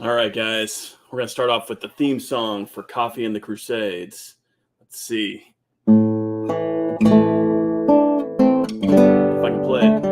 All right, guys. We're going to start off with the theme song for Coffee and the Crusades. Let's see if I can play it.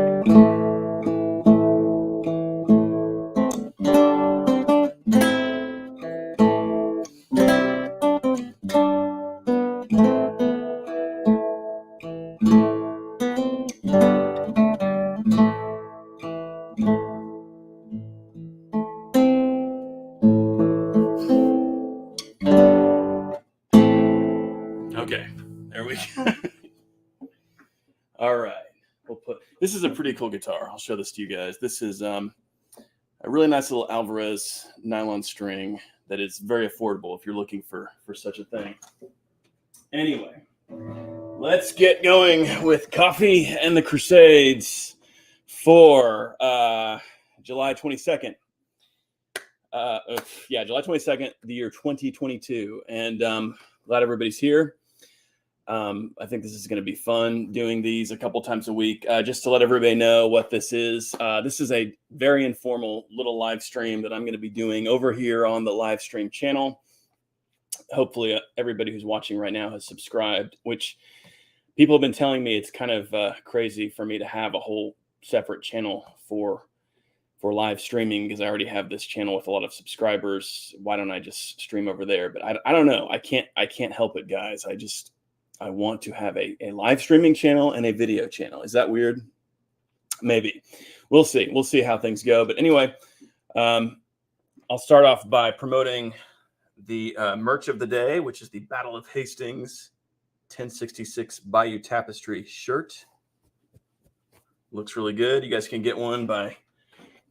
Okay, there we go. All right. This is a pretty cool guitar. I'll show this to you guys. This is a really nice little Alvarez nylon string that is very affordable if you're looking for such a thing. Anyway, let's get going with Coffee and the Crusades for July 22nd. July 22nd, the year 2022. And glad everybody's here. I think this is going to be fun doing these a couple times a week. Just to let everybody know what this is a very informal little live stream that I'm going to be doing over here on the live stream channel. Hopefully everybody who's watching right now has subscribed, which people have been telling me it's kind of crazy for me to have a whole separate channel for live streaming because I already have this channel with a lot of subscribers. Why don't I just stream over there? But I don't know. I can't help it, guys. I want to have a live streaming channel and a video channel. Is that weird? Maybe. We'll see. We'll see how things go. But anyway, I'll start off by promoting the merch of the day, which is the Battle of Hastings 1066 Bayou Tapestry shirt. Looks really good. You guys can get one by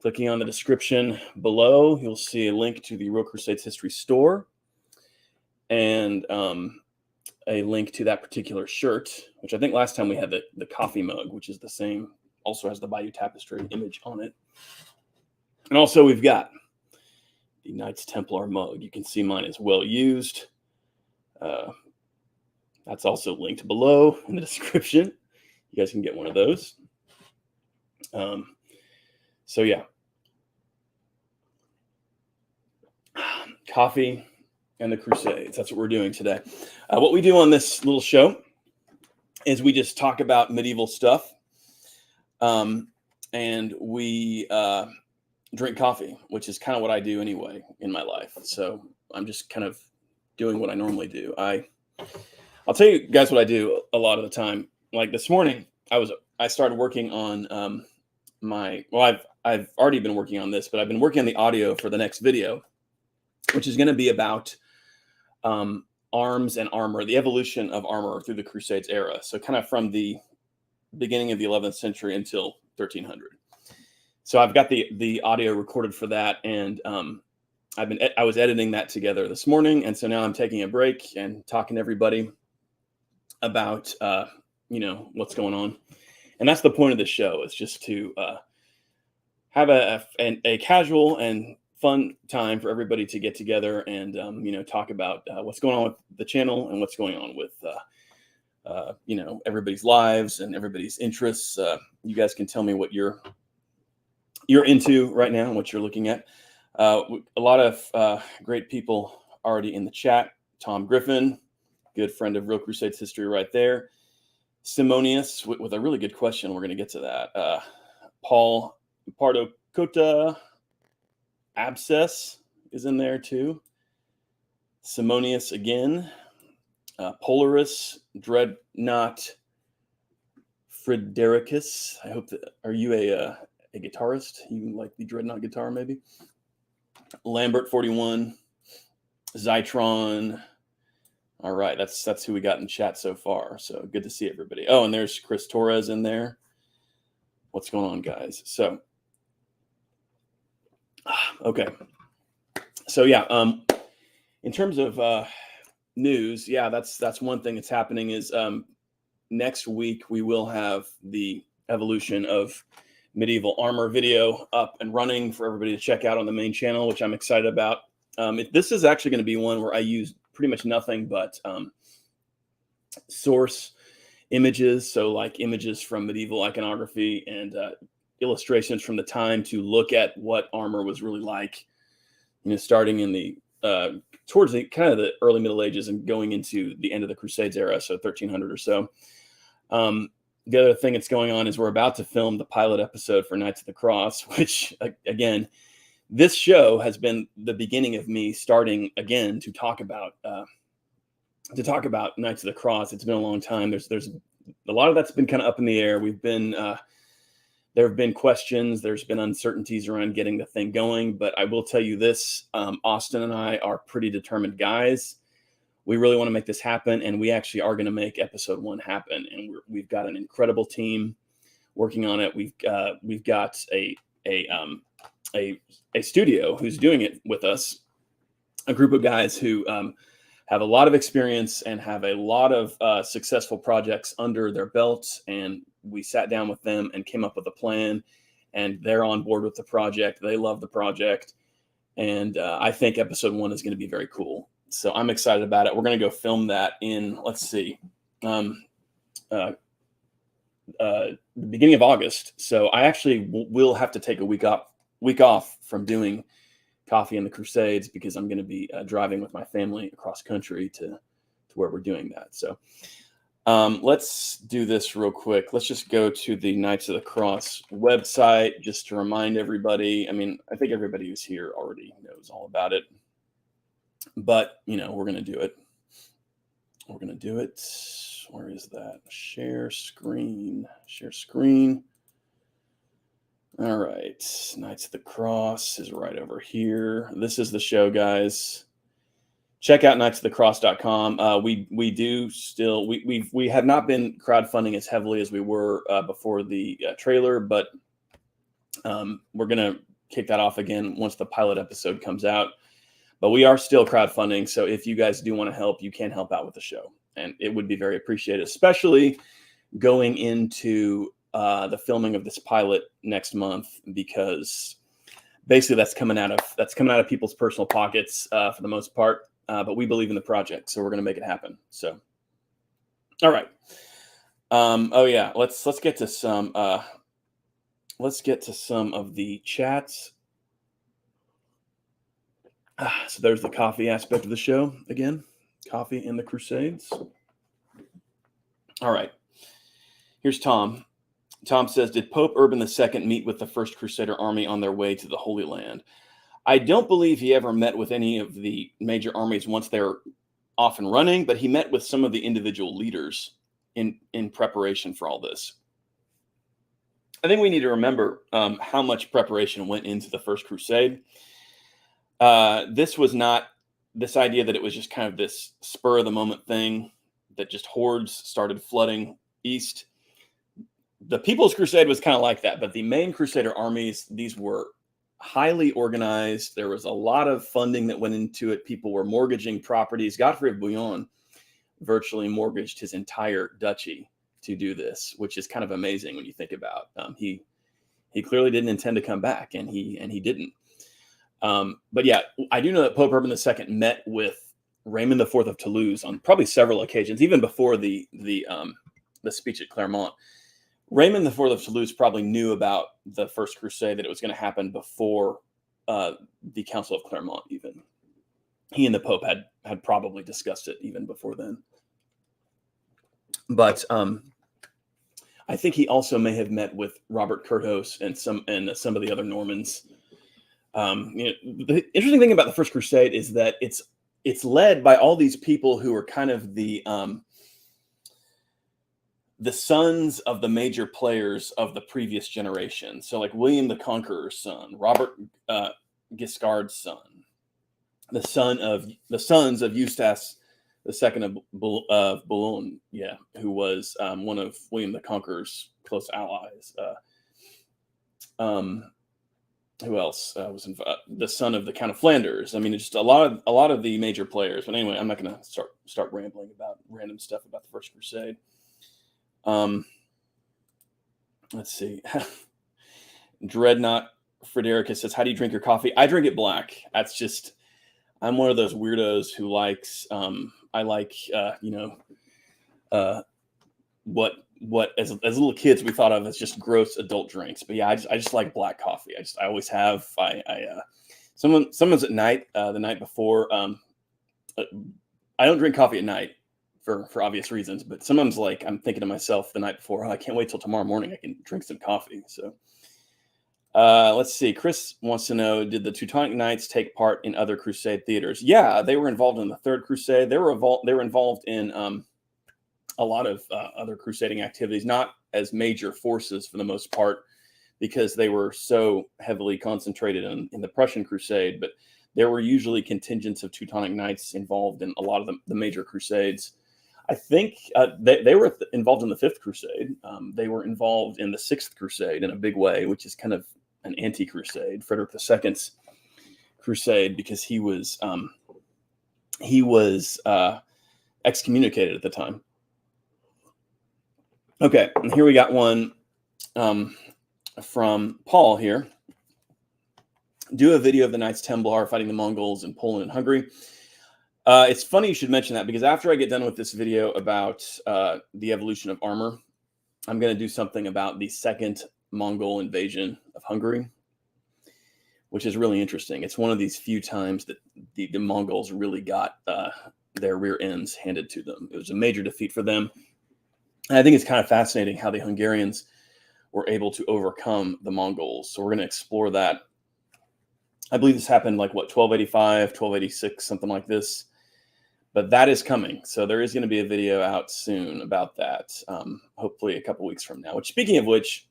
clicking on the description below. You'll see a link to the Real Crusades History store and a link to that particular shirt, which I think last time we had the coffee mug, which is the same, also has the Bayou Tapestry image on it. And also we've got the Knights Templar mug. You can see mine is well used. That's also linked below in the description. You guys can get one of those. So yeah. Coffee and the Crusades. That's what we're doing today. What we do on this little show is we just talk about medieval stuff. And we drink coffee, which is kind of what I do anyway in my life. So I'm just kind of doing what I normally do. I'll tell you guys what I do a lot of the time. Like this morning, I started working on I've already been working on this, but I've been working on the audio for the next video, which is going to be about arms and armor, the evolution of armor through the Crusades era. So kind of from the beginning of the 11th century until 1300. So I've got the audio recorded for that, and I was editing that together this morning, and so now I'm taking a break and talking to everybody about what's going on, and that's the point of this show, is just to have a casual and fun time for everybody to get together and talk about what's going on with the channel and what's going on with everybody's lives and everybody's interests. You guys can tell me what you're into right now and what you're looking at. A lot of great people already in the chat. Tom Griffin, good friend of Real Crusades history right there. Simonius with a really good question. We're going to get to that. Paul, Pardo, Cota, Abscess is in there too. Simonius again. Polaris, Dreadnought Fridericus. I hope that, are you a guitarist? You like the Dreadnought guitar maybe? Lambert 41, Zytron. All right, that's who we got in chat so far. So good to see everybody. Oh, and there's Chris Torres in there. What's going on, guys? So, okay. So yeah, in terms of news, yeah, that's one thing that's happening is next week we will have the evolution of medieval armor video up and running for everybody to check out on the main channel, which I'm excited about. This is actually going to be one where I use pretty much nothing but source images. So like images from medieval iconography and illustrations from the time to look at what armor was really like, starting in the towards the kind of the early Middle Ages and going into the end of the Crusades era, so 1300 or so. The other thing that's going on is we're about to film the pilot episode for Knights of the Cross, which again, this show has been the beginning of me starting again to talk about Knights of the Cross. It's been a long time. There's a lot of that's been kind of up in the air. We've been there have been questions. There's been uncertainties around getting the thing going. But I will tell you this, Austin and I are pretty determined guys. We really want to make this happen, and we actually are going to make episode 1 happen. And we've got an incredible team working on it. We've got a studio who's doing it with us, a group of guys who have a lot of experience and have a lot of successful projects under their belts. And we sat down with them and came up with a plan, and they're on board with the project. They love the project. And I think episode 1 is going to be very cool. So I'm excited about it. We're going to go film that in, let's see, the beginning of August. So I actually will have to take a week off from doing Coffee and the Crusades, because I'm going to be driving with my family across country to where we're doing that. So let's do this real quick. Let's just go to the Knights of the Cross website just to remind everybody. I mean, I think everybody who's here already knows all about it, but we're going to do it. We're going to do it. Where is that? Share screen. Share screen. All right. Knights of the Cross is right over here. This is the show, guys. Check out knightsofthecross.com. We do still, we have not been crowdfunding as heavily as we were before the trailer, but we're going to kick that off again once the pilot episode comes out. But we are still crowdfunding. So if you guys do want to help, you can help out with the show. And it would be very appreciated, especially going into the filming of this pilot next month, because basically that's coming out of people's personal pockets for the most part. But we believe in the project, so we're going to make it happen. So, all right. Oh yeah, let's get to some of the chats. So there's the coffee aspect of the show again. Coffee and the Crusades. All right. Here's Tom. Tom says, did Pope Urban II meet with the First Crusader army on their way to the Holy Land? I don't believe he ever met with any of the major armies once they're off and running, but he met with some of the individual leaders in preparation for all this. I think we need to remember how much preparation went into the First Crusade. This was not this idea that it was just kind of this spur of the moment thing that just hordes started flooding east. The People's Crusade was kind of like that, but the main Crusader armies, these were highly organized. There was a lot of funding that went into it. People were mortgaging properties. Godfrey of Bouillon virtually mortgaged his entire duchy to do this, which is kind of amazing when you think about. He clearly didn't intend to come back, and he didn't. But yeah, I do know that Pope Urban II met with Raymond IV of Toulouse on probably several occasions, even before the speech at Clermont. Raymond IV of Toulouse probably knew about the First Crusade, that it was going to happen before the Council of Clermont even. He and the Pope had probably discussed it even before then. But I think he also may have met with Robert Curthose and some of the other Normans. The interesting thing about the First Crusade is that it's led by all these people who are kind of the sons of the major players of the previous generation. So like William the Conqueror's son, Robert Guiscard's son, the sons of Eustace II of Boulogne, who was one of William the Conqueror's close allies. Who else was the son of the Count of Flanders? I mean, just a lot of the major players. But anyway, I'm not going to start rambling about random stuff about the First Crusade. Let's see. Dreadnought Fridericus says, how do you drink your coffee? I drink it black. That's just, I'm one of those weirdos who likes, I like, what as little kids we thought of as just gross adult drinks. But yeah, I just like black coffee. I always have. Someone's at night, the night before. I don't drink coffee at night for obvious reasons, but sometimes like I'm thinking to myself the night before, oh, I can't wait till tomorrow morning. I can drink some coffee. So let's see. Chris wants to know, did the Teutonic Knights take part in other Crusade theaters? Yeah, they were involved in the Third Crusade. They were involved in a lot of other crusading activities, not as major forces for the most part, because they were so heavily concentrated in the Prussian Crusade, but there were usually contingents of Teutonic Knights involved in a lot of the major crusades. I think they were involved in the Fifth Crusade. They were involved in the Sixth Crusade in a big way, which is kind of an anti-crusade, Frederick II's crusade, because he was excommunicated at the time. Okay, and here we got one from Paul here. Do a video of the Knights Templar fighting the Mongols in Poland and Hungary. It's funny you should mention that, because after I get done with this video about the evolution of armor, I'm going to do something about the second Mongol invasion of Hungary, which is really interesting. It's one of these few times that the Mongols really got their rear ends handed to them. It was a major defeat for them. And I think it's kind of fascinating how the Hungarians were able to overcome the Mongols. So we're going to explore that. I believe this happened like, what, 1285, 1286, something like this. But that is coming. So there is going to be a video out soon about that, hopefully a couple weeks from now. Which, speaking of which,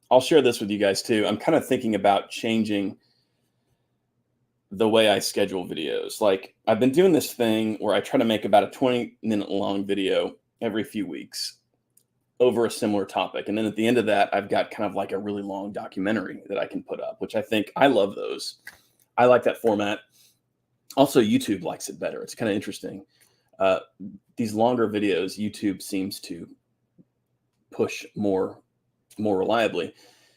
I'll share this with you guys too. I'm kind of thinking about changing the way I schedule videos. Like, I've been doing this thing where I try to make about a 20-minute long video every few weeks over a similar topic. And then at the end of that, I've got kind of like a really long documentary that I can put up, which I love those. I like that format. Also, YouTube likes it better. It's kind of interesting. These longer videos, YouTube seems to push more reliably.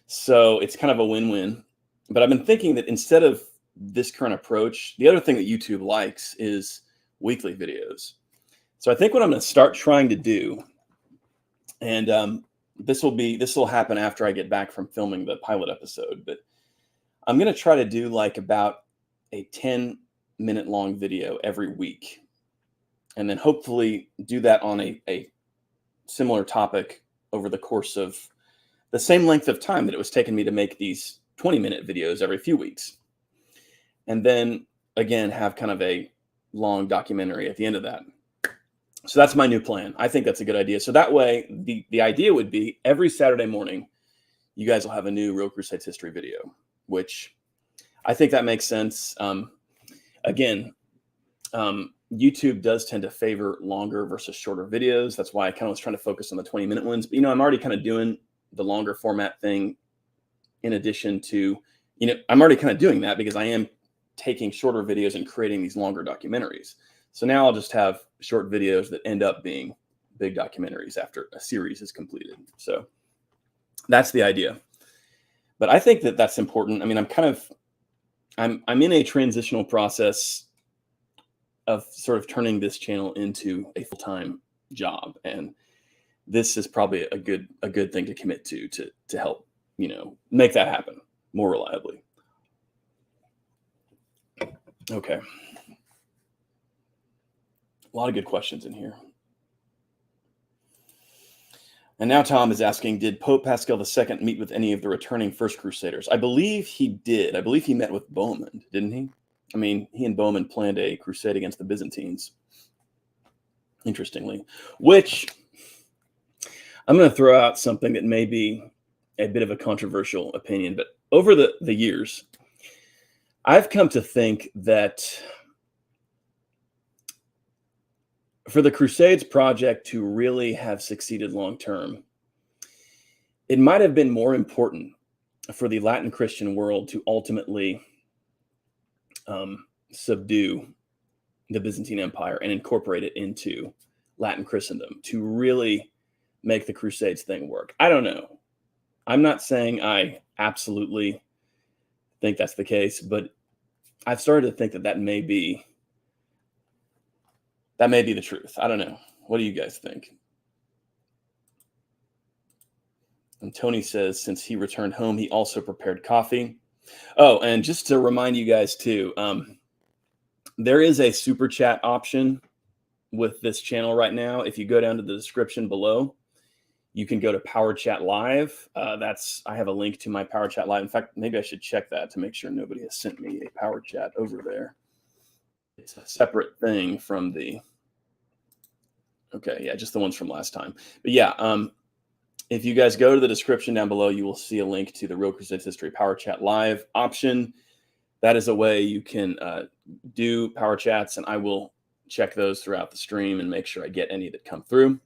So it's kind of a win-win. But I've been thinking that instead of this current approach, the other thing that YouTube likes is weekly videos. So I think what I'm going to start trying to do, and this will happen after I get back from filming the pilot episode, but I'm going to try to do like about a 10-minute long video every week, and then hopefully do that on a similar topic over the course of the same length of time that it was taking me to make these 20-minute videos every few weeks. And then again, have kind of a long documentary at the end of that. So that's my new plan. I think that's a good idea. So that way, the idea would be every Saturday morning, you guys will have a new Real Crusades history video, which I think that makes sense. Again, YouTube does tend to favor longer versus shorter videos. That's why I kind of was trying to focus on the 20-minute ones. But, I'm already kind of doing the longer format thing in addition to, I'm already kind of doing that because I am taking shorter videos and creating these longer documentaries. So now I'll just have short videos that end up being big documentaries after a series is completed. So that's the idea. But I think that that's important. I mean, I'm in a transitional process of sort of turning this channel into a full-time job, and this is probably a good thing to commit to help make that happen more reliably. Okay. A lot of good questions in here. And now Tom is asking, did Pope Paschal II meet with any of the returning First Crusaders? I believe he did. I believe he met with Bohemond, didn't he? I mean, he and Bohemond planned a crusade against the Byzantines, interestingly, which I'm going to throw out something that may be a bit of a controversial opinion, but over the years, I've come to think that for the Crusades project to really have succeeded long-term, it might have been more important for the Latin Christian world to ultimately subdue the Byzantine Empire and incorporate it into Latin Christendom to really make the Crusades thing work. I don't know. I'm not saying I absolutely think that's the case, but I've started to think that may be the truth. I don't know. What do you guys think? And Tony says, since he returned home, he also prepared coffee. Oh, and just to remind you guys too, there is a super chat option with this channel right now. If you go down to the description below, you can go to Power Chat Live. I have a link to my Power Chat Live. In fact, maybe I should check that to make sure nobody has sent me a Power Chat over there. It's a separate thing from the. Okay, yeah, just the ones from last time. But yeah, if you guys go to the description down below, you will see a link to the Real Crusades History Power Chat Live option. That is a way you can do Power Chats, and I will check those throughout the stream and make sure I get any that come through.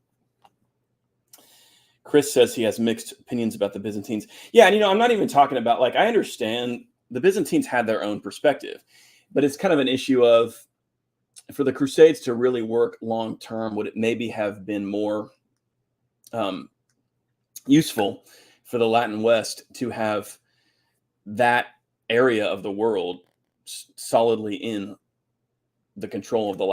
Chris says he has mixed opinions about the Byzantines. Yeah, and I'm not even talking about, like, I understand the Byzantines had their own perspective, but it's kind of an issue of, for the Crusades to really work long term, would it maybe have been more useful for the Latin West to have that area of the world solidly in the control of the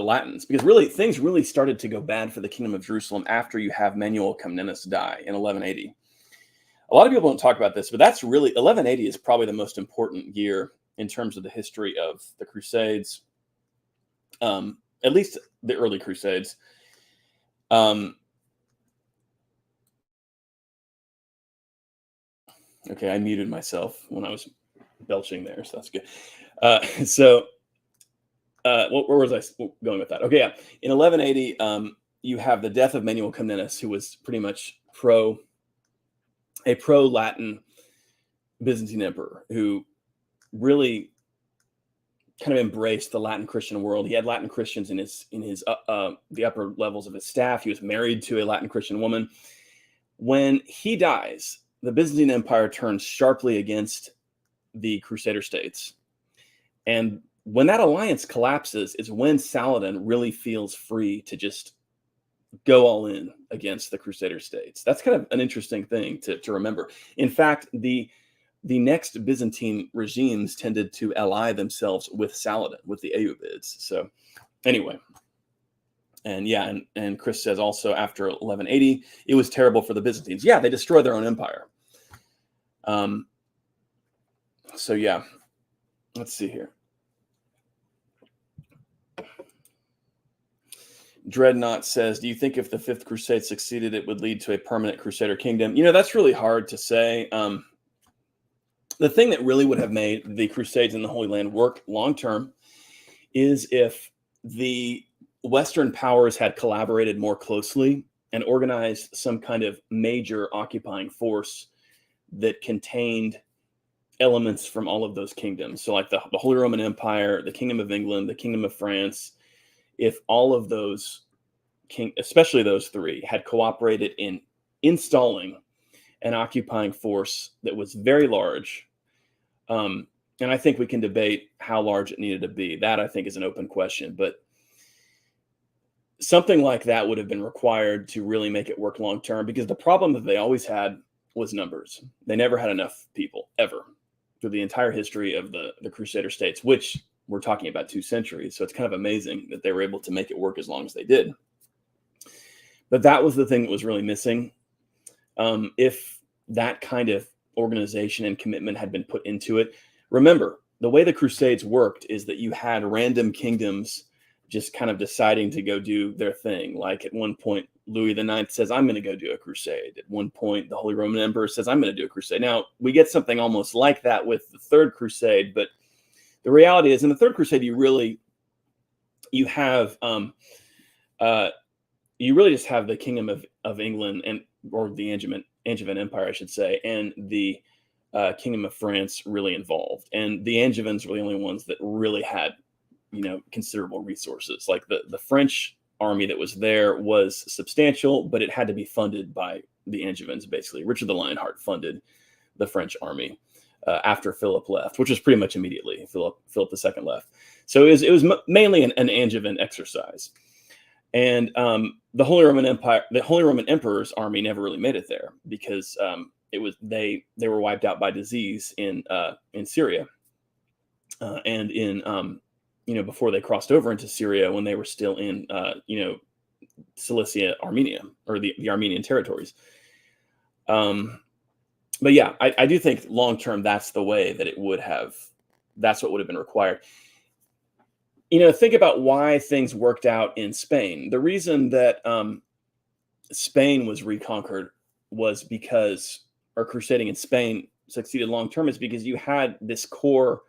Latins, because really things really started to go bad for the Kingdom of Jerusalem after you have Manuel Comnenus die in 1180. A lot of people don't talk about this, but that's really 1180 is probably the most important year in terms of the history of the Crusades, at least the early Crusades. Okay, I muted myself when I was belching there, so that's good. Where was I going with that? Okay, yeah. In 1180, you have the death of Manuel Comnenus, who was pretty much a pro-Latin Byzantine emperor who really kind of embraced the Latin Christian world. He had Latin Christians in the upper levels of his staff. He was married to a Latin Christian woman. When he dies, the Byzantine Empire turns sharply against the Crusader states. And when that alliance collapses is when Saladin really feels free to just go all in against the Crusader states. That's kind of an interesting thing to remember. In fact, the next Byzantine regimes tended to ally themselves with Saladin, with the Ayyubids. So anyway, and yeah, and Chris says also after 1180, it was terrible for the Byzantines. Yeah, they destroyed their own empire. So yeah, let's see here. Dreadnought says, do you think if the Fifth Crusade succeeded, it would lead to a permanent Crusader kingdom? That's really hard to say. The thing that really would have made the Crusades in the Holy Land work long-term is if the Western powers had collaborated more closely and organized some kind of major occupying force that contained elements from all of those kingdoms. So like the Holy Roman Empire, the Kingdom of England, the Kingdom of France, if all of those, especially those three, had cooperated in installing an occupying force that was very large, and I think we can debate how large it needed to be. That, I think, is an open question. But something like that would have been required to really make it work long term, because the problem that they always had was numbers. They never had enough people, ever, through the entire history of the Crusader states, which we're talking about 2 centuries. So it's kind of amazing that they were able to make it work as long as they did. But that was the thing that was really missing. If that kind of organization and commitment had been put into it. Remember, the way the Crusades worked is that you had random kingdoms just kind of deciding to go do their thing. Like at one point, Louis IX says, I'm going to go do a crusade. At one point, the Holy Roman Emperor says, I'm going to do a crusade. Now, we get something almost like that with the Third Crusade, but the reality is in the Third Crusade, you really just have the Kingdom of England or the Angevin Empire, I should say, and the Kingdom of France really involved. And the Angevins were the only ones that really had, considerable resources. Like the French army that was there was substantial, but it had to be funded by the Angevins, basically. Richard the Lionheart funded the French army after Philip left, which was pretty much immediately. Philip II left. So it was mainly an Angevin exercise. And the Holy Roman Emperor's army never really made it there, because they were wiped out by disease in Syria, and in before they crossed over into Syria, when they were still in Cilicia, Armenia, or the Armenian territories. But yeah, I do think long term that's the way that that's what would have been required. Think about why things worked out in Spain. The reason that Spain was reconquered was because, or crusading in Spain succeeded long term, is because you had this core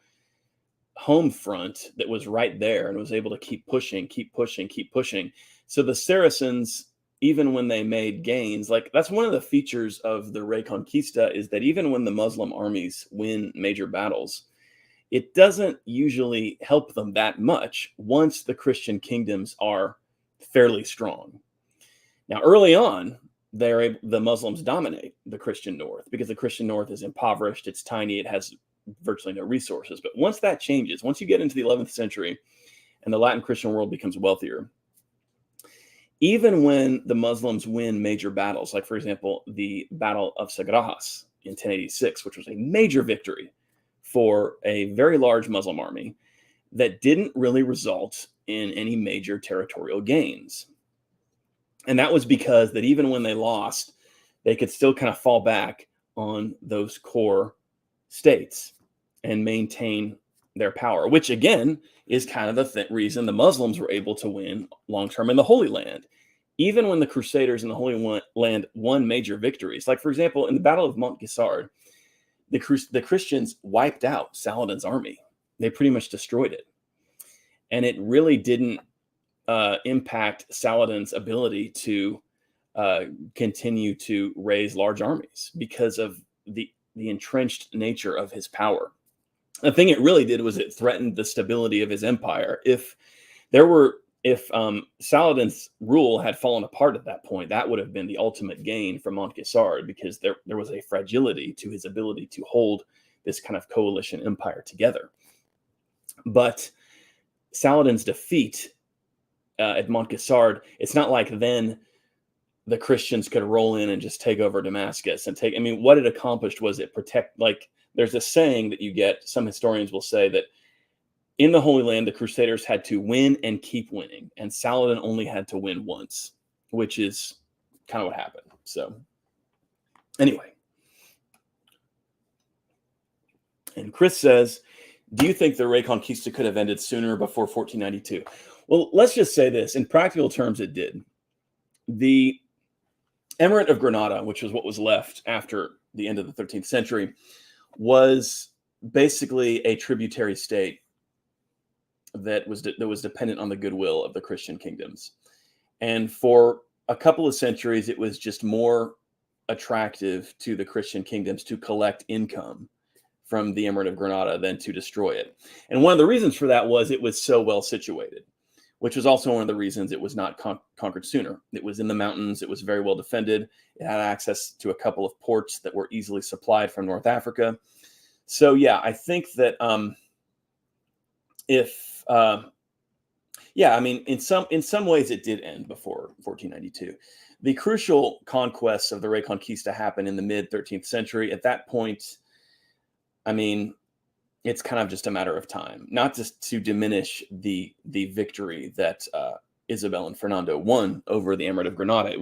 home front that was right there and was able to keep pushing, keep pushing, keep pushing. So the Saracens, even when they made gains, like that's one of the features of the Reconquista, is that even when the Muslim armies win major battles, it doesn't usually help them that much once the Christian kingdoms are fairly strong. Now, early on, the Muslims dominate the Christian North because the Christian North is impoverished, it's tiny, it has virtually no resources. But once that changes, once you get into the 11th century and the Latin Christian world becomes wealthier, even when the Muslims win major battles, like, for example, the Battle of Sagradas in 1086, which was a major victory for a very large Muslim army that didn't really result in any major territorial gains. And that was because that even when they lost, they could still kind of fall back on those core states and maintain their power, which again is kind of the reason the Muslims were able to win long-term in the Holy Land. Even when the Crusaders in the Holy Land won major victories, like, for example, in the Battle of Montgisard, the Christians wiped out Saladin's army. They pretty much destroyed it. And it really didn't impact Saladin's ability to continue to raise large armies because of the entrenched nature of his power. The thing it really did was it threatened the stability of his empire. If Saladin's rule had fallen apart at that point, that would have been the ultimate gain for Montgisard, because there was a fragility to his ability to hold this kind of coalition empire together. But Saladin's defeat at Montgisard, it's not like then the Christians could roll in and just take over Damascus and take. I mean, what it accomplished was it there's a saying that you get, some historians will say that in the Holy Land, the Crusaders had to win and keep winning, and Saladin only had to win once, which is kind of what happened. So anyway, and Chris says, do you think the Reconquista could have ended sooner, before 1492? Well, let's just say this. In practical terms, it did. The Emirate of Granada, which was what was left after the end of the 13th century, was basically a tributary state that was dependent on the goodwill of the Christian kingdoms. And for a couple of centuries, it was just more attractive to the Christian kingdoms to collect income from the Emirate of Granada than to destroy it. And one of the reasons for that was it was so well situated, which was also one of the reasons it was not conquered sooner. It was in the mountains. It was very well defended. It had access to a couple of ports that were easily supplied from North Africa. So yeah, I think that in some ways it did end before 1492. The crucial conquests of the Reconquista happened in the mid 13th century. At that point, I mean, it's kind of just a matter of time, not just to diminish the victory that Isabel and Fernando won over the Emirate of Granada. It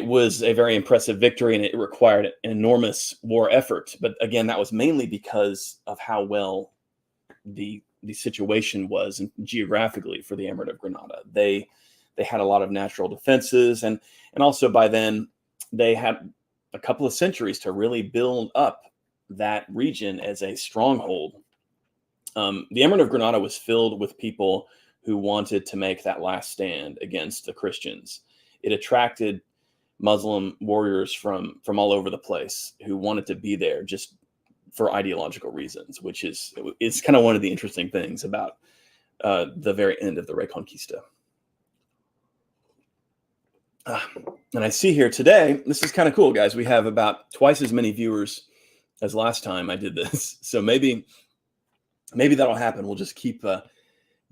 was a very impressive victory, and it required an enormous war effort. But again, that was mainly because of how well the situation was geographically for the Emirate of Granada. They had a lot of natural defenses, and also by then they had a couple of centuries to really build up that region as a stronghold. The Emirate of Granada was filled with people who wanted to make that last stand against the Christians. It attracted Muslim warriors from all over the place who wanted to be there just for ideological reasons, which is kind of one of the interesting things about the very end of the Reconquista. And I see here today, this is kind of cool, guys. We have about twice as many viewers as last time I did this. So maybe that'll happen. We'll just keep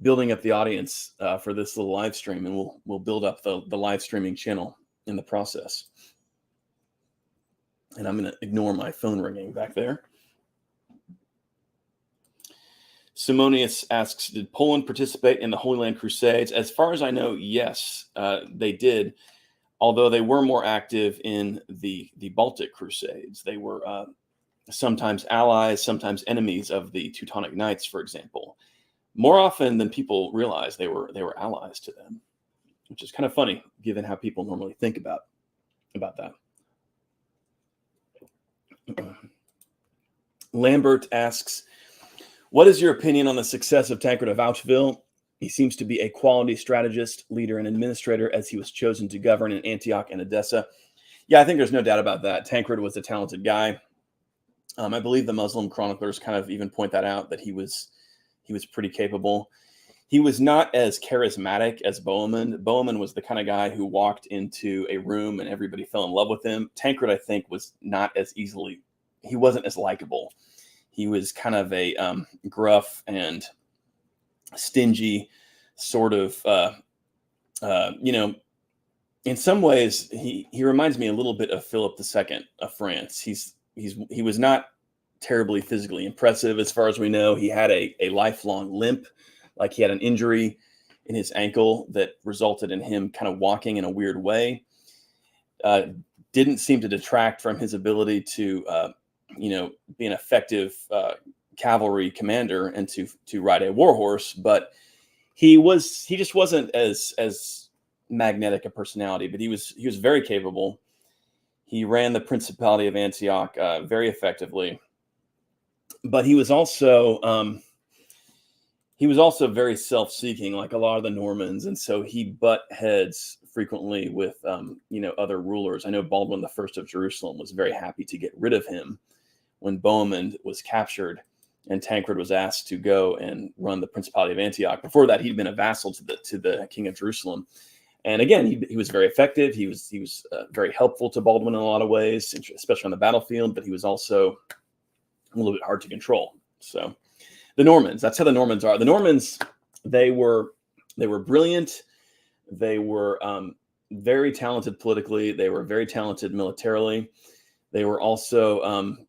building up the audience for this little live stream, and we'll build up the live streaming channel in the process. And I'm going to ignore my phone ringing back there. Simonius asks, did Poland participate in the Holy Land Crusades? As far as I know, yes, they did. although they were more active in the Baltic Crusades. They were sometimes allies, sometimes enemies of the Teutonic Knights, for example. More often than people realize, they were allies to them, which is kind of funny given how people normally think about that. Lambert asks, what is your opinion on the success of Tancred of Hauteville? He seems to be a quality strategist, leader, and administrator, as he was chosen to govern in Antioch and Edessa. Yeah, I think there's no doubt about that. Tancred was a talented guy. I believe the Muslim chroniclers kind of even point that out, that he was pretty capable. He was not as charismatic as Bohemund. Bohemund was the kind of guy who walked into a room and everybody fell in love with him. Tancred, I think, was not as easily, he wasn't as likable. He was kind of a gruff and stingy sort of, in some ways, he reminds me a little bit of Philip II of France. He was not terribly physically impressive as far as we know. He had a lifelong limp, like he had an injury in his ankle that resulted in him kind of walking in a weird way. Didn't seem to detract from his ability to, be an effective cavalry commander and to ride a war horse, but he just wasn't as magnetic a personality, but he was very capable. He ran the Principality of Antioch very effectively, but he was also very self-seeking, like a lot of the Normans, and so he butt heads frequently with other rulers. I know Baldwin I of Jerusalem was very happy to get rid of him when Bohemund was captured and Tancred was asked to go and run the Principality of Antioch. Before that, he'd been a vassal to the King of Jerusalem. And again, he was very effective. He was very helpful to Baldwin in a lot of ways, especially on the battlefield, but he was also a little bit hard to control. So the Normans, that's how the Normans are. The Normans, they were brilliant. They were very talented politically. They were very talented militarily. They were also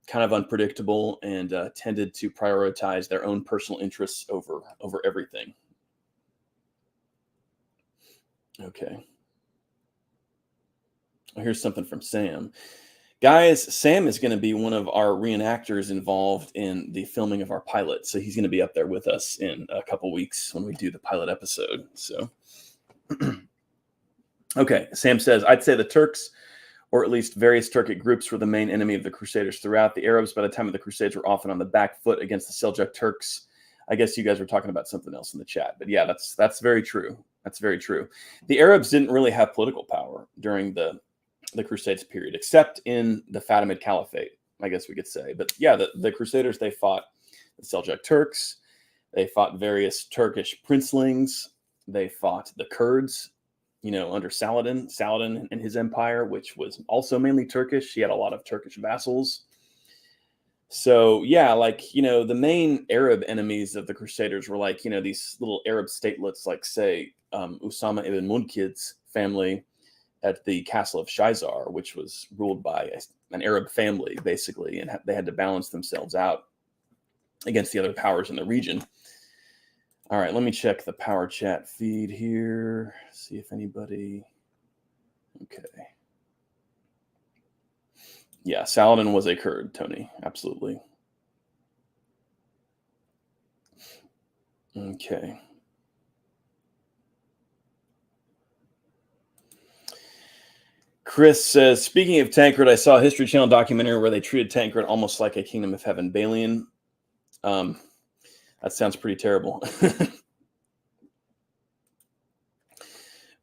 kind of unpredictable and tended to prioritize their own personal interests over everything. Okay. Here's something from Sam. Guys, Sam is going to be one of our reenactors involved in the filming of our pilot. So he's going to be up there with us in a couple weeks when we do the pilot episode. So, okay. Sam says, I'd say the Turks, or at least various Turkic groups, were the main enemy of the Crusaders throughout. The Arabs, by the time of the Crusades, were often on the back foot against the Seljuk Turks. I guess you guys were talking about something else in the chat, but yeah, that's very true. That's very true. The Arabs didn't really have political power during the Crusades period, except in the Fatimid Caliphate, I guess we could say. But yeah, the Crusaders, they fought the Seljuk Turks. They fought various Turkish princelings. They fought the Kurds, under Saladin and his empire, which was also mainly Turkish. He had a lot of Turkish vassals. So yeah, the main Arab enemies of the Crusaders were these little Arab statelets, like say Usama ibn Munkid's family at the castle of Shaizar, which was ruled by an Arab family, basically, and they had to balance themselves out against the other powers in the region. All right, let me check the Power Chat feed here, see if anybody... Okay. Yeah, Saladin was a Kurd, Tony, absolutely. Okay. Chris says, speaking of Tancred, I saw a History Channel documentary where they treated Tancred almost like a Kingdom of Heaven Balian. That sounds pretty terrible.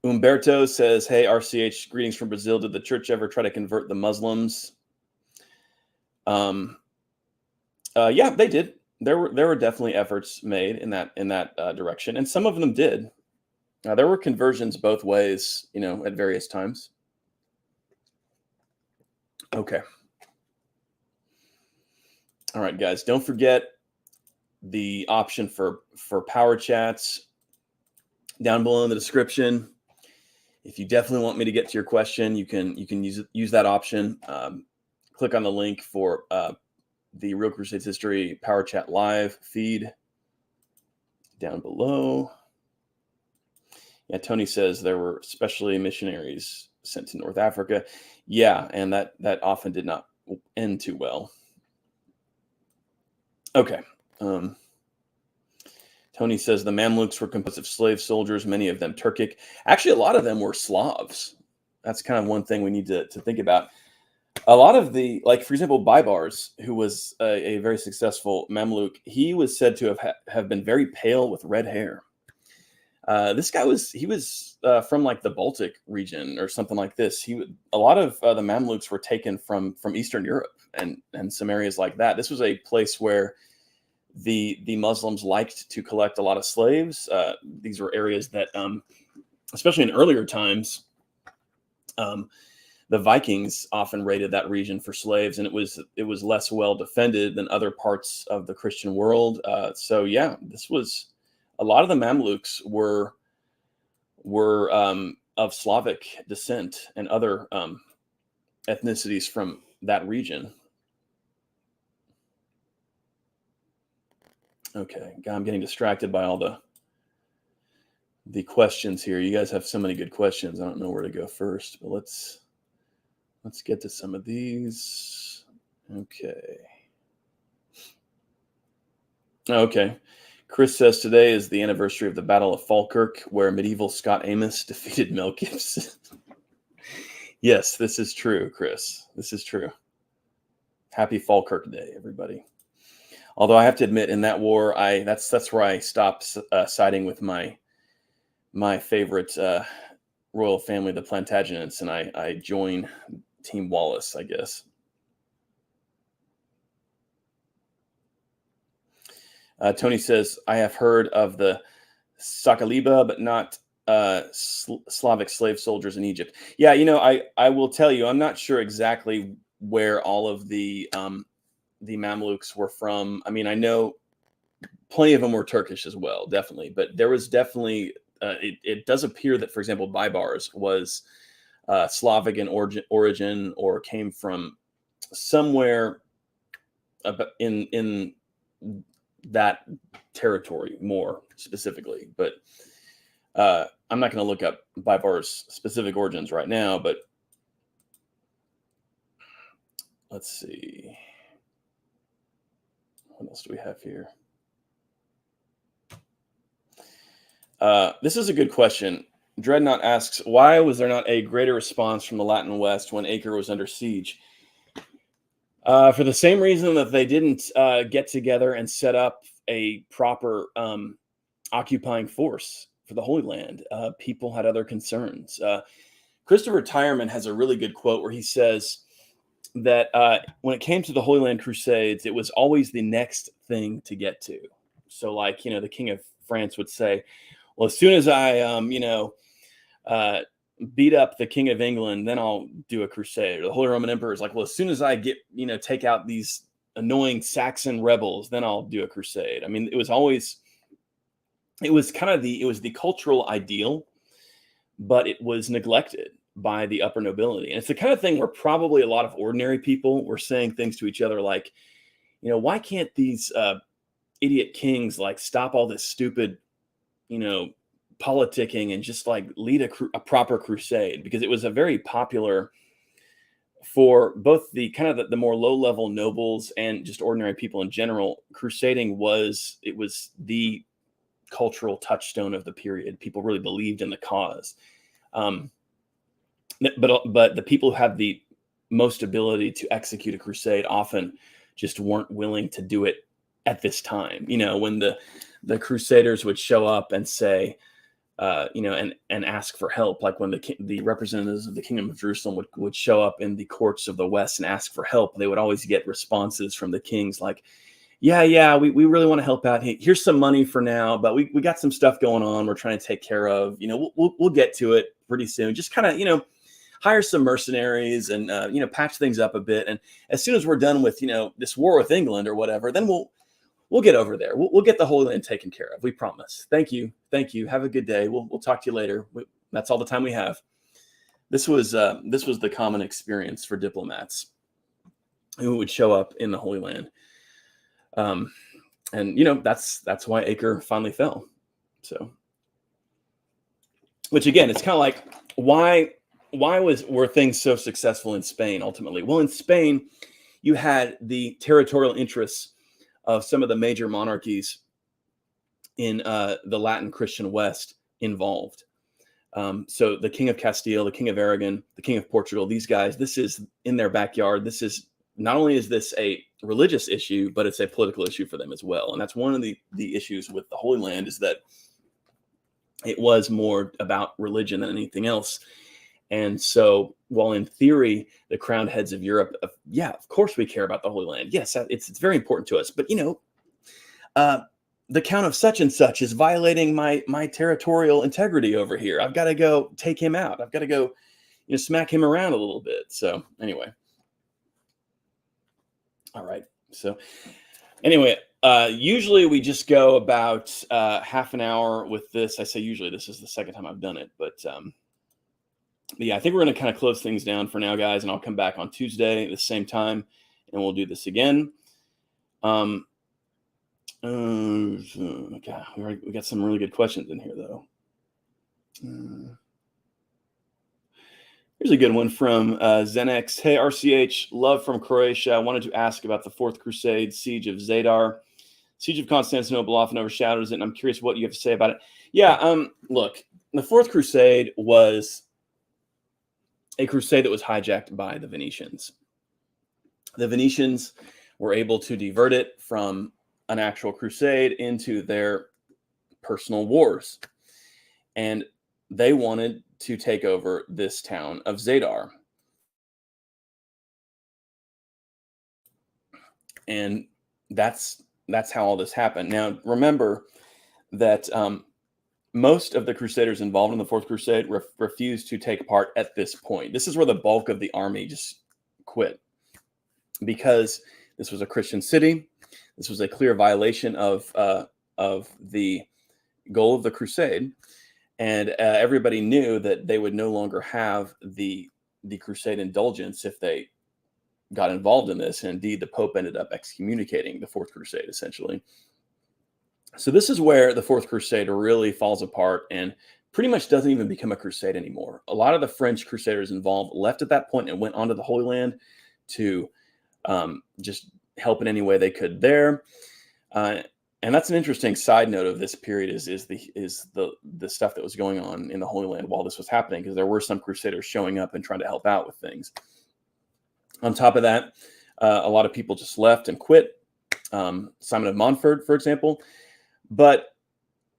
Umberto says, hey, RCH, greetings from Brazil. Did the church ever try to convert the Muslims? Yeah, they did. There were definitely efforts made in that direction, and some of them did. There were conversions both ways, at various times. Okay. All right, guys, don't forget the option for power chats down below in the description. If you definitely want me to get to your question, you can use that option. Click on the link for the Real Crusades History Power Chat Live feed down below. Yeah, Tony says there were especially missionaries sent to North Africa. Yeah, and that often did not end too well. Okay. Tony says the Mamluks were composed of slave soldiers, many of them Turkic. Actually, a lot of them were Slavs. That's kind of one thing we need to think about. A lot of the, like, for example, Baibars, who was a very successful Mamluk, he was said to have been very pale with red hair. This guy was from like the Baltic region or something like this. A lot of the Mamluks were taken from Eastern Europe and some areas like that. This was a place where the Muslims liked to collect a lot of slaves. These were areas that, especially in earlier times, the Vikings often raided that region for slaves, and it was less well defended than other parts of the Christian world. So yeah, this was a lot of the Mamluks were of Slavic descent and other ethnicities from that region. Okay, I'm getting distracted by all the questions here. You guys have so many good questions. I don't know where to go first, but let's get to some of these. Okay. Chris says today is the anniversary of the Battle of Falkirk, where medieval Scott Amos defeated Mel Gibson. Yes, this is true, Chris. This is true. Happy Falkirk Day, everybody. Although I have to admit, in that war, that's where I stopped siding with my favorite royal family, the Plantagenets, and I joined Team Wallace, I guess. Tony says, I have heard of the Sakaliba, but not Slavic slave soldiers in Egypt. Yeah, I will tell you, I'm not sure exactly where all of the Mamluks were from. I mean, I know plenty of them were Turkish as well, definitely. But there was definitely, it does appear that, for example, Baibars was Slavic in origin or came from somewhere in that territory more specifically. But I'm not going to look up Baibars' specific origins right now, but let's see. What else do we have here? This is a good question. Dreadnought asks, why was there not a greater response from the Latin West when Acre was under siege? For the same reason that they didn't get together and set up a proper occupying force for the Holy Land. People had other concerns. Christopher Tyerman has a really good quote where he says that when it came to the Holy Land Crusades, it was always the next thing to get to. So, like, the King of France would say, well, as soon as I, beat up the King of England, then I'll do a crusade. Or the Holy Roman Emperor is like, well, as soon as I get, take out these annoying Saxon rebels, then I'll do a crusade. I mean, it was the cultural ideal, but it was neglected by the upper nobility. And it's the kind of thing where probably a lot of ordinary people were saying things to each other like, why can't these idiot kings like stop all this stupid, politicking and just like lead a proper crusade? Because it was a very popular for both the kind of the more low level nobles and just ordinary people in general. Crusading was the cultural touchstone of the period. People really believed in the cause. But the people who have the most ability to execute a crusade often just weren't willing to do it at this time. When the Crusaders would show up and say, and ask for help, like when the representatives of the Kingdom of Jerusalem would show up in the courts of the West and ask for help, they would always get responses from the kings like, yeah, we really want to help out. Hey, here's some money for now, but we got some stuff going on we're trying to take care of. We'll get to it pretty soon. Just kind of, hire some mercenaries and, patch things up a bit. And as soon as we're done with, this war with England or whatever, then we'll get over there. We'll get the Holy Land taken care of. We promise. Thank you. Have a good day. We'll talk to you later. That's all the time we have. This was the common experience for diplomats who would show up in the Holy Land. And that's why Acre finally fell. So, which again, it's kind of like, why why were things so successful in Spain ultimately? Well, in Spain, you had the territorial interests of some of the major monarchies in the Latin Christian West involved. So the King of Castile, the King of Aragon, the King of Portugal, these guys, this is in their backyard. This is not only is this a religious issue, but it's a political issue for them as well. And that's one of the issues with the Holy Land, is that it was more about religion than anything else. And so while in theory, the crowned heads of Europe, yeah, of course we care about the Holy Land. Yes, it's very important to us. But, the Count of such and such is violating my territorial integrity over here. I've got to go take him out. I've got to go, smack him around a little bit. So anyway. All right. So anyway, usually we just go about half an hour with this. I say usually, this is the second time I've done it, but yeah, I think we're going to kind of close things down for now, guys, and I'll come back on Tuesday at the same time, and we'll do this again. God, we got some really good questions in here, though. Here's a good one from Zenex. Hey, RCH, love from Croatia. I wanted to ask about the Fourth Crusade, Siege of Zadar. Siege of Constantinople often overshadows it, and I'm curious what you have to say about it. Yeah, look, the Fourth Crusade was a crusade that was hijacked by the Venetians. The Venetians were able to divert it from an actual crusade into their personal wars. And they wanted to take over this town of Zadar. And that's how all this happened. Now, remember that most of the Crusaders involved in the Fourth Crusade refused to take part at this point. This is where the bulk of the army just quit, because this was a Christian city. This was a clear violation of the goal of the crusade, and everybody knew that they would no longer have the crusade indulgence if they got involved in this. And indeed, the Pope ended up excommunicating the Fourth Crusade, essentially. So this is where the Fourth Crusade really falls apart and pretty much doesn't even become a crusade anymore. A lot of the French Crusaders involved left at that point and went onto the Holy Land to just help in any way they could there. And that's an interesting side note of this period is the stuff that was going on in the Holy Land while this was happening, because there were some Crusaders showing up and trying to help out with things. On top of that, a lot of people just left and quit. Simon of Montfort, for example. But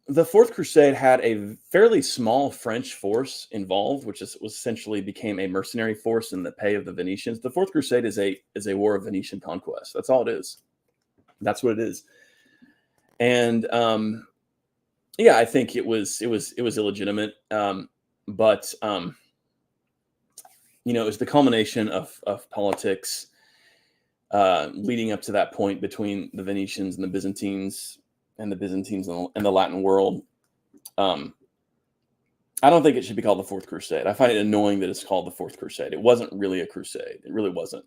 the Fourth Crusade had a fairly small French force involved, which was essentially became a mercenary force in the pay of the Venetians. The Fourth Crusade is a war of Venetian conquest. That's all it is. That's what it is. And yeah, I think it was illegitimate. But it was the culmination of politics leading up to that point between the Venetians and the Byzantines. And the Byzantines and the Latin world. I don't think it should be called the Fourth Crusade. I find it annoying that it's called the Fourth Crusade. It wasn't really a crusade. It really wasn't.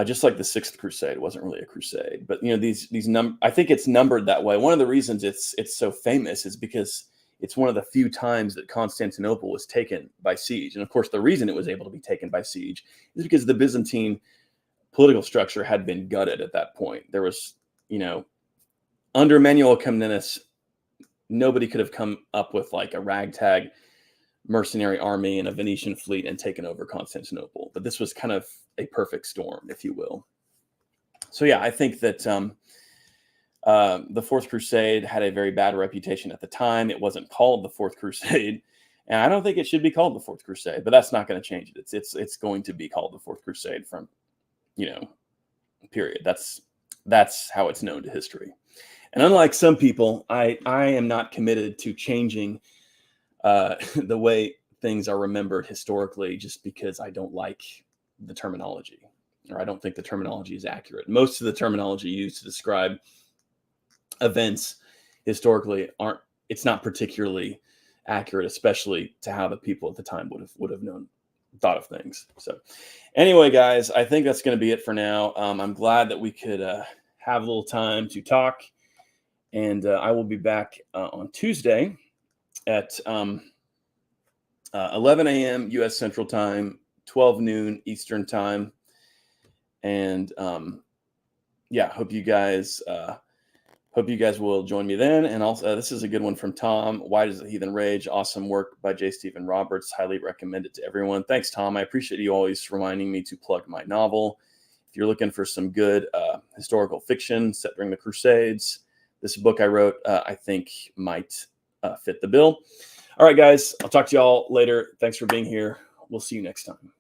Just like the Sixth Crusade wasn't really a crusade. But I think it's numbered that way. One of the reasons it's so famous is because it's one of the few times that Constantinople was taken by siege. And of course, the reason it was able to be taken by siege is because the Byzantine political structure had been gutted at that point. There was, under Manuel Comnenus, nobody could have come up with like a ragtag mercenary army and a Venetian fleet and taken over Constantinople. But this was kind of a perfect storm, if you will. So yeah, I think that the Fourth Crusade had a very bad reputation at the time. It wasn't called the Fourth Crusade, and I don't think it should be called the Fourth Crusade. But that's not going to change it. It's going to be called the Fourth Crusade from, period. That's how it's known to history. And unlike some people, I am not committed to changing the way things are remembered historically just because I don't like the terminology, or I don't think the terminology is accurate. Most of the terminology used to describe events historically it's not particularly accurate, especially to how the people at the time would have thought of things. So anyway, guys, I think that's going to be it for now. I'm glad that we could have a little time to talk. And I will be back on Tuesday at 11 a.m. U.S. Central Time, 12 noon Eastern Time. And yeah, hope you guys will join me then. And also, this is a good one from Tom. Why Does the Heathen Rage? Awesome work by J. Stephen Roberts. Highly recommend it to everyone. Thanks, Tom. I appreciate you always reminding me to plug my novel. If you're looking for some good historical fiction set during the Crusades, this book I wrote, I think might fit the bill. All right, guys, I'll talk to y'all later. Thanks for being here. We'll see you next time.